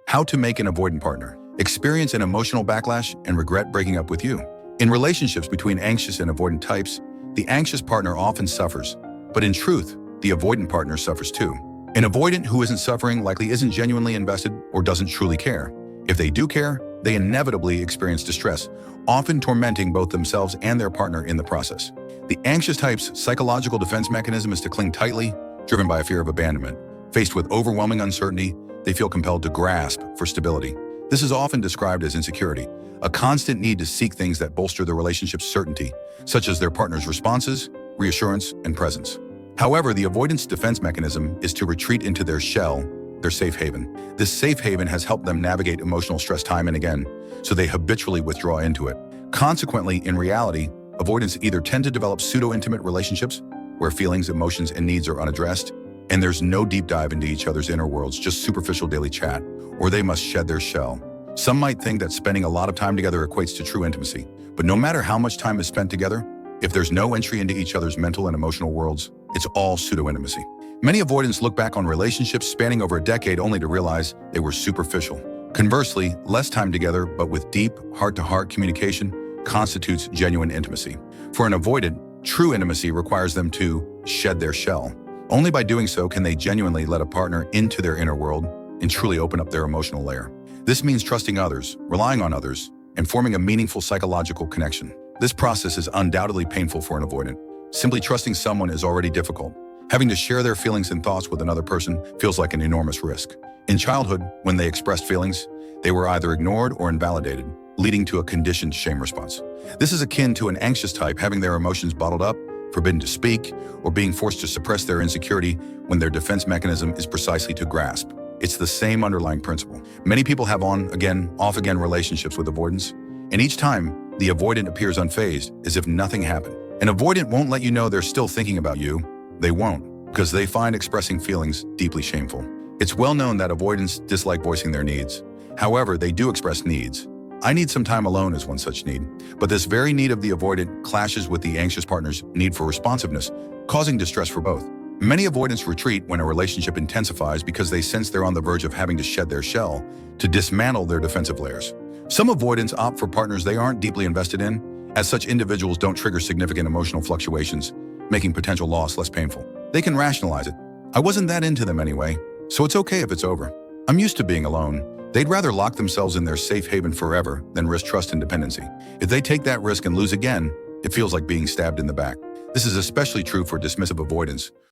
How to make an avoidant partner. Experience an emotional backlash and regret breaking up with you. In relationships between anxious and avoidant types, the anxious partner often suffers, but in truth, the avoidant partner suffers too. An avoidant who isn't suffering likely isn't genuinely invested or doesn't truly care. If they do care, they inevitably experience distress, often tormenting both themselves and their partner in the process. The anxious type's psychological defense mechanism is to cling tightly, driven by a fear of abandonment. Faced with overwhelming uncertainty, they feel compelled to grasp for stability. This is often described as insecurity, a constant need to seek things that bolster the relationship's certainty, such as their partner's responses, reassurance, and presence. However, the avoidance defense mechanism is to retreat into their shell, their safe haven. This safe haven has helped them navigate emotional stress time and again, so they habitually withdraw into it. Consequently, in reality, avoidants either tend to develop pseudo-intimate relationships where feelings, emotions, and needs are unaddressed, and there's no deep dive into each other's inner worlds, just superficial daily chat, or they must shed their shell. Some might think that spending a lot of time together equates to true intimacy, but no matter how much time is spent together, if there's no entry into each other's mental and emotional worlds, it's all pseudo-intimacy. Many avoidants look back on relationships spanning over a decade only to realize they were superficial. Conversely, less time together, but with deep, heart-to-heart communication, constitutes genuine intimacy. For an avoidant, true intimacy requires them to shed their shell. Only by doing so can they genuinely let a partner into their inner world and truly open up their emotional layer. This means trusting others, relying on others, and forming a meaningful psychological connection. This process is undoubtedly painful for an avoidant. Simply trusting someone is already difficult. Having to share their feelings and thoughts with another person feels like an enormous risk. In childhood, when they expressed feelings, they were either ignored or invalidated, leading to a conditioned shame response. This is akin to an anxious type having their emotions bottled up, forbidden to speak, or being forced to suppress their insecurity when their defense mechanism is precisely to grasp. It's the same underlying principle. Many people have on-again, off-again relationships with avoidance, and each time, the avoidant appears unfazed, as if nothing happened. An avoidant won't let you know they're still thinking about you. They won't, because they find expressing feelings deeply shameful. It's well known that avoidants dislike voicing their needs. However, they do express needs. I need some time alone is one such need, but this very need of the avoidant clashes with the anxious partner's need for responsiveness, causing distress for both. Many avoidants retreat when a relationship intensifies because they sense they're on the verge of having to shed their shell to dismantle their defensive layers. Some avoidants opt for partners they aren't deeply invested in, as such individuals don't trigger significant emotional fluctuations, making potential loss less painful. They can rationalize it. I wasn't that into them anyway, so it's okay if it's over. I'm used to being alone. They'd rather lock themselves in their safe haven forever than risk trust and dependency. If they take that risk and lose again, it feels like being stabbed in the back. This is especially true for dismissive avoidants,